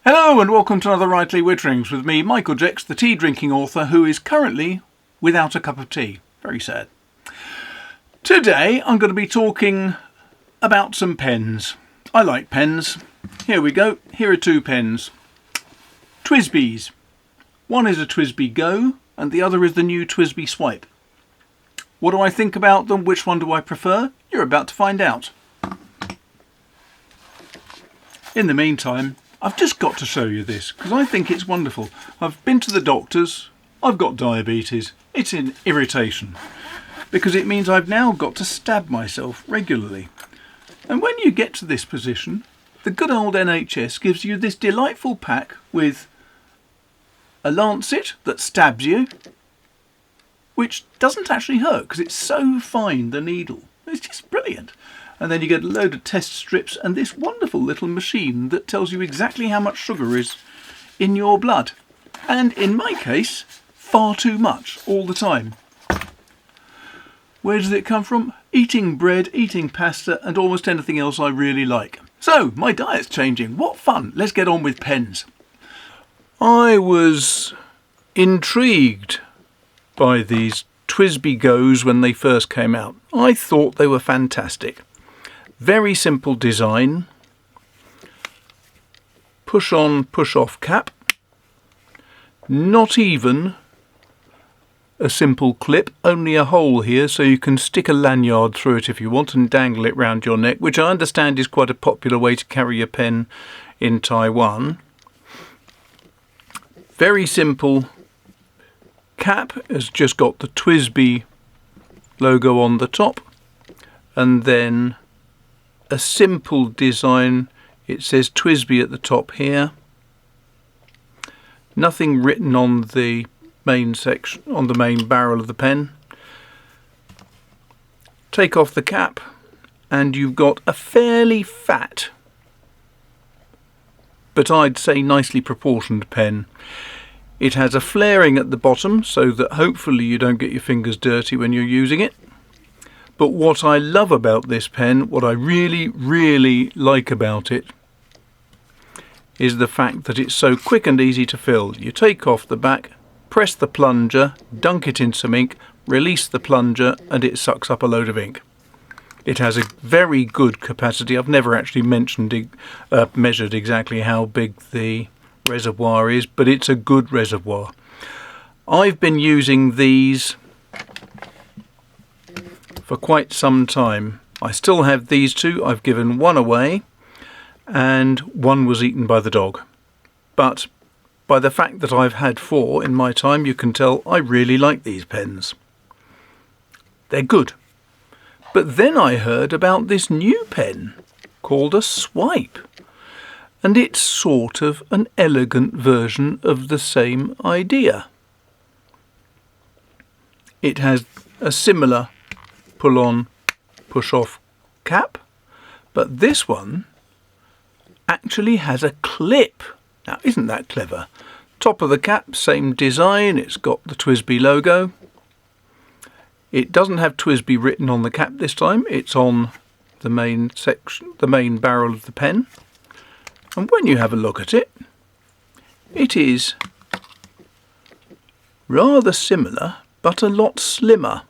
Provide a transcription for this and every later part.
Hello and welcome to another Writerly Witterings with me, Michael Jex, the tea drinking author who is currently without a cup of tea. Very sad. Today I'm going to be talking about some pens. I like pens. Here we go. Here are two pens. TWSBIs. One is a TWSBI Go and the other is the new TWSBI Swipe. What do I think about them? Which one do I prefer? You're about to find out. In the meantime, I've just got to show you this because I think it's wonderful. I've been to the doctors, I've got diabetes, it's an irritation because it means I've now got to stab myself regularly. And when you get to this position, the good old NHS gives you this delightful pack with a lancet that stabs you, which doesn't actually hurt because it's so fine, the needle. It's just brilliant. And then you get a load of test strips and this wonderful little machine that tells you exactly how much sugar is in your blood. And in my case, far too much all the time. Where does it come from? Eating bread, eating pasta and almost anything else I really like. So, my diet's changing. What fun! Let's get on with pens. I was intrigued by these TWSBI Goes when they first came out. I thought they were fantastic. Very simple design, push on, push off cap, not even a simple clip, only a hole here so you can stick a lanyard through it if you want and dangle it round your neck, which I understand is quite a popular way to carry a pen in Taiwan. Very simple cap, has just got the TWSBI logo on the top and then a simple design. It says TWSBI at the top here. Nothing written on the main section, on the main barrel of the pen. Take off the cap and you've got a fairly fat, but I'd say nicely proportioned pen. It has a flaring at the bottom so that hopefully you don't get your fingers dirty when you're using it. But what I love about this pen, what I really like about it, is the fact that it's so quick and easy to fill. You take off the back, press the plunger, dunk it in some ink, release the plunger and it sucks up a load of ink. It has a very good capacity. I've never actually measured exactly how big the reservoir is, but it's a good reservoir. I've been using these for quite some time. I still have these two. I've given one away and one was eaten by the dog. But by the fact that I've had 4 in my time, you can tell I really like these pens. They're good. But then I heard about this new pen called a Swipe. And it's sort of an elegant version of the same idea. It has a similar pull on, push off cap, but this one actually has a clip. Now isn't that clever? Top of the cap, same design, it's got the TWSBI logo. It doesn't have TWSBI written on the cap this time, it's on the main section, the main barrel of the pen. And when you have a look at it, it is rather similar but a lot slimmer.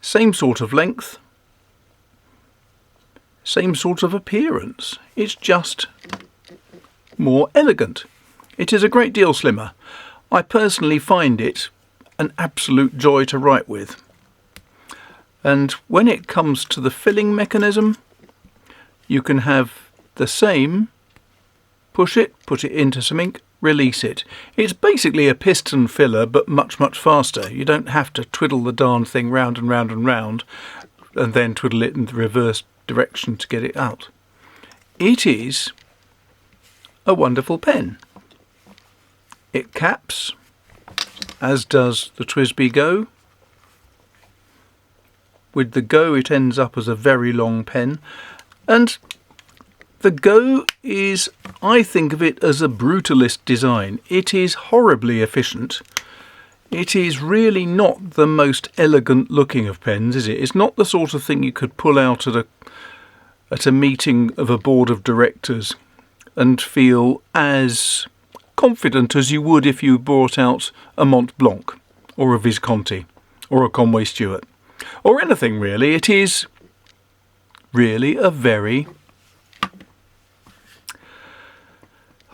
Same sort of length, same sort of appearance. It's just more elegant. It is a great deal slimmer. I personally find it an absolute joy to write with. And when it comes to the filling mechanism, you can have the same, push it, put it into some ink, release it. It's basically a piston filler but much faster. You don't have to twiddle the darn thing round and round and round and then twiddle it in the reverse direction to get it out. It is a wonderful pen. It caps, as does the TWSBI Go. With the Go it ends up as a very long pen, and the Go is, I think of it as a brutalist design. It is horribly efficient. It is really not the most elegant looking of pens, is it? It's not the sort of thing you could pull out at a meeting of a board of directors and feel as confident as you would if you brought out a Mont Blanc or a Visconti or a Conway Stewart or anything really. It is really a very,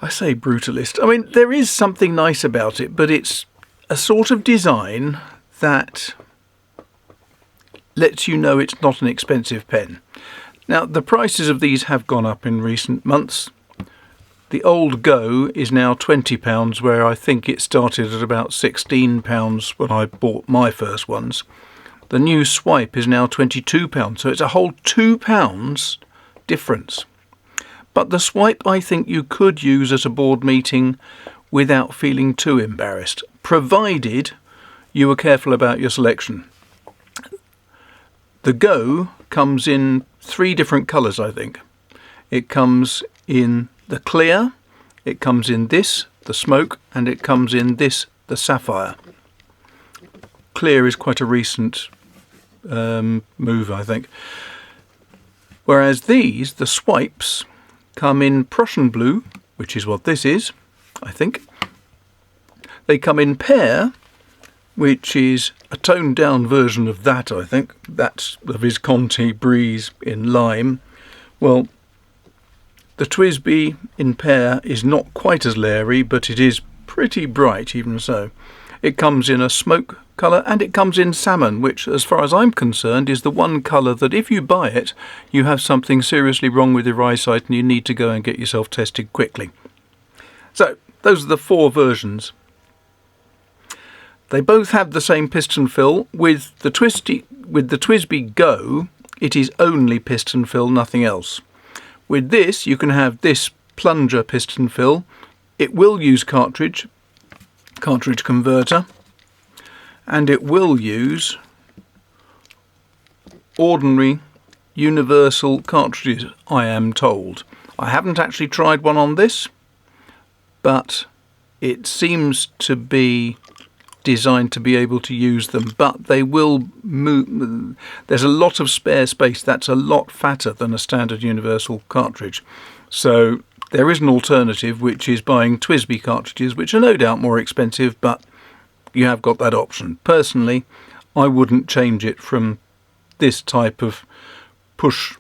I say brutalist. I mean, there is something nice about it, but it's a sort of design that lets you know it's not an expensive pen. Now, the prices of these have gone up in recent months. The old Go is now £20, where I think it started at about £16 when I bought my first ones. The new Swipe is now £22, so it's a whole £2 difference. But the Swipe I think you could use at a board meeting without feeling too embarrassed, provided you were careful about your selection. The Go comes in 3 different colours, I think. It comes in the clear, it comes in this, the smoke, and it comes in this, the sapphire. Clear is quite a recent move, I think. Whereas these, the Swipes, come in Prussian blue, which is what this is, I think. They come in pear, which is a toned down version of that, I think. That's the Visconti Breeze in lime. Well, the TWSBI in pear is not quite as leery, but it is pretty bright even so. It comes in a smoke colour and it comes in salmon, which as far as I'm concerned is the one colour that if you buy it, you have something seriously wrong with your eyesight and you need to go and get yourself tested quickly. So those are the 4 versions. They both have the same piston fill. With the TWSBI Go, it is only piston fill, nothing else. With this, you can have this plunger piston fill. It will use cartridge converter, and it will use ordinary universal cartridges, I am told. I haven't actually tried one on this, but it seems to be designed to be able to use them, but they will move. There's a lot of spare space. That's a lot fatter than a standard universal cartridge. So there is an alternative, which is buying TWSBI cartridges, which are no doubt more expensive, but you have got that option. Personally, I wouldn't change it from this type of push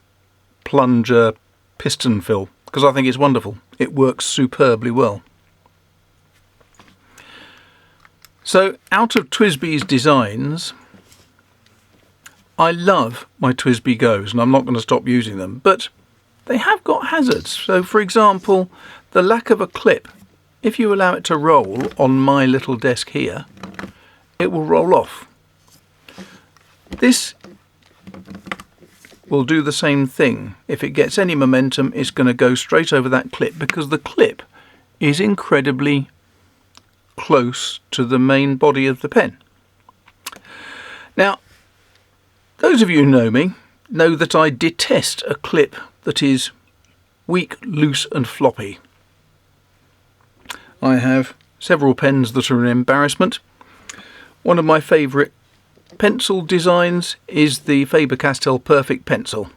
plunger piston fill because I think it's wonderful. It works superbly well. So out of TWSBI's designs, I love my TWSBI Goes and I'm not going to stop using them, but they have got hazards. So for example, the lack of a clip. If you allow it to roll on my little desk here, it will roll off. This will do the same thing. If it gets any momentum, it's going to go straight over that clip because the clip is incredibly close to the main body of the pen. Now, those of you who know me know that I detest a clip that is weak, loose and floppy. I have several pens that are an embarrassment. One of my favourite pencil designs is the Faber-Castell Perfect Pencil.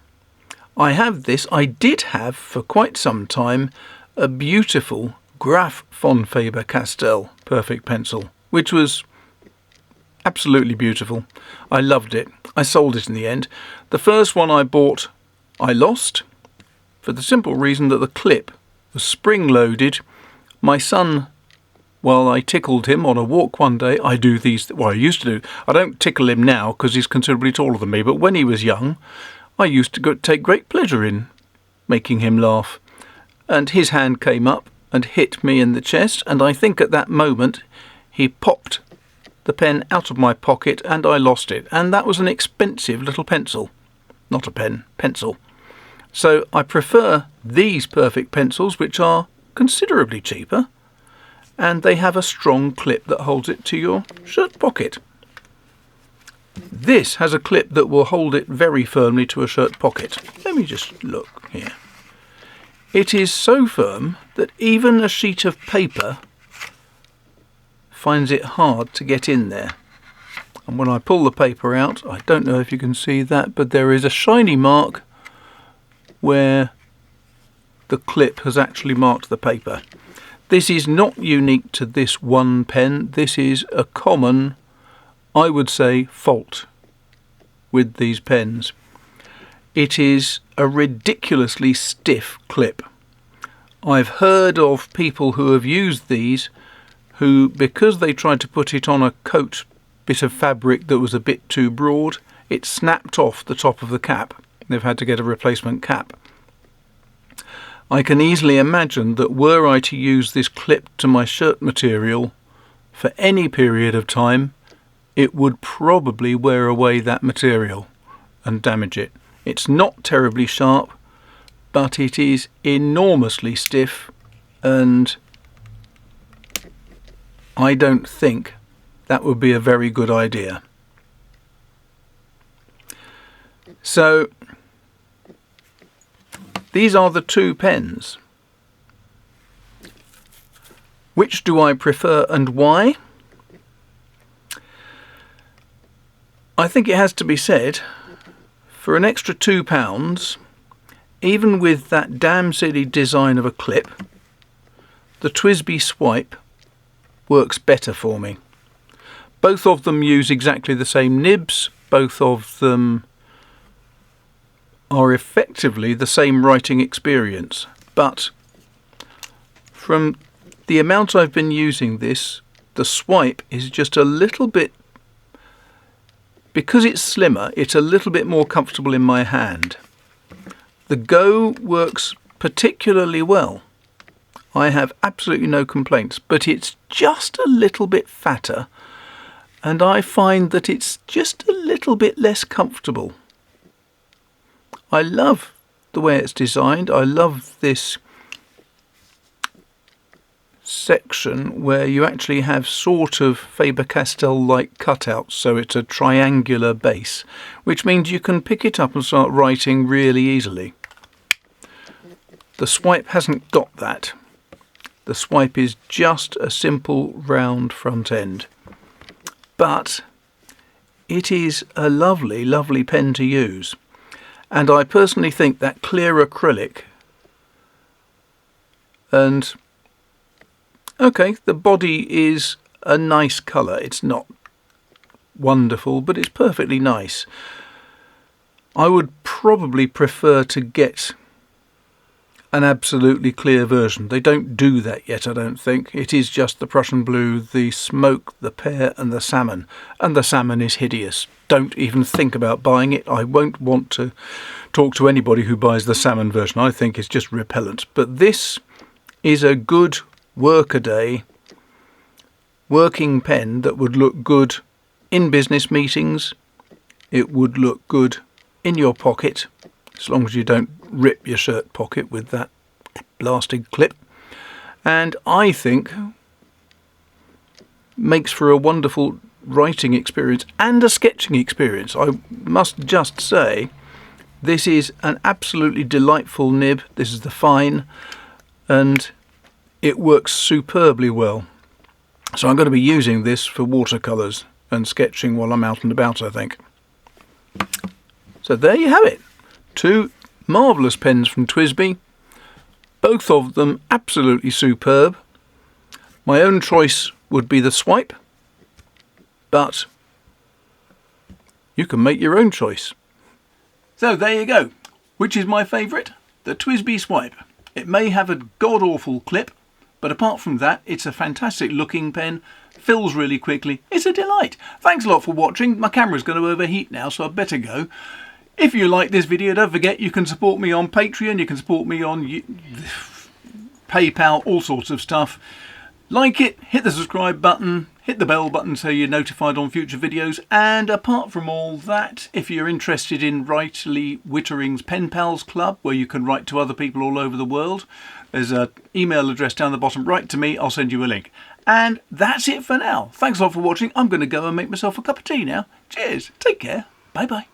I did have for quite some time a beautiful Graf von Faber-Castell Perfect Pencil, which was absolutely beautiful. I loved it. I sold it in the end. The first one I bought I lost for the simple reason that the clip was spring-loaded. My son, while I tickled him on a walk one day, I used to do. I don't tickle him now because he's considerably taller than me, but when he was young, I used to take great pleasure in making him laugh. And his hand came up and hit me in the chest, and I think at that moment he popped the pen out of my pocket and I lost it. And that was an expensive little pencil. Not a pen, pencil. So I prefer these Perfect Pencils, which are considerably cheaper, and they have a strong clip that holds it to your shirt pocket. This has a clip that will hold it very firmly to a shirt pocket. Let me just look here. It is so firm that even a sheet of paper finds it hard to get in there. And when I pull the paper out, I don't know if you can see that, but there is a shiny mark where the clip has actually marked the paper. This is not unique to this one pen. This is a common, I would say, fault with these pens. It is a ridiculously stiff clip. I've heard of people who have used these who, because they tried to put it on a coat bit of fabric that was a bit too broad, it snapped off the top of the cap. They've had to get a replacement cap. I can easily imagine that were I to use this clip to my shirt material for any period of time, it would probably wear away that material and damage it. It's not terribly sharp, but it is enormously stiff, and I don't think that would be a very good idea. So these are the two pens. Which do I prefer and why? I think it has to be said, for an extra £2, even with that damn silly design of a clip, the TWSBI Swipe works better for me. Both of them use exactly the same nibs, both of them are effectively the same writing experience, but from the amount I've been using this, the Swipe is just a little bit, because it's slimmer, it's a little bit more comfortable in my hand. The Go works particularly well. I have absolutely no complaints, but it's just a little bit fatter, and I find that it's just a little bit less comfortable. I love the way it's designed. I love this section where you actually have sort of Faber-Castell-like cutouts, so it's a triangular base, which means you can pick it up and start writing really easily. The Swipe hasn't got that. The Swipe is just a simple round front end. But it is a lovely, lovely pen to use. And I personally think that clear acrylic, and okay, the body is a nice colour. It's not wonderful, but it's perfectly nice. I would probably prefer to get an absolutely clear version. They don't do that yet, I don't think. It is just the Prussian blue, the smoke, the pear and the salmon. And the salmon is hideous. Don't even think about buying it. I won't want to talk to anybody who buys the salmon version. I think it's just repellent. But this is a good workaday working pen that would look good in business meetings. It would look good in your pocket, as long as you don't rip your shirt pocket with that blasted clip. And I think makes for a wonderful writing experience and a sketching experience. I must just say, this is an absolutely delightful nib. This is the fine, and it works superbly well. So I'm going to be using this for watercolours and sketching while I'm out and about, I think. So there you have it. Two marvellous pens from TWSBI. Both of them absolutely superb. My own choice would be the Swipe, but you can make your own choice. So there you go. Which is my favourite? The TWSBI Swipe. It may have a god-awful clip, but apart from that, it's a fantastic looking pen, fills really quickly, it's a delight. Thanks a lot for watching. My camera's going to overheat now, so I'd better go. If you like this video, don't forget you can support me on Patreon, you can support me on PayPal, all sorts of stuff. Like it, hit the subscribe button, hit the bell button so you're notified on future videos, and apart from all that, if you're interested in Writerly Witterings Pen Pals Club, where you can write to other people all over the world, there's an email address down the bottom. Write to me, I'll send you a link. And that's it for now. Thanks a lot for watching. I'm going to go and make myself a cup of tea now. Cheers, take care, bye bye.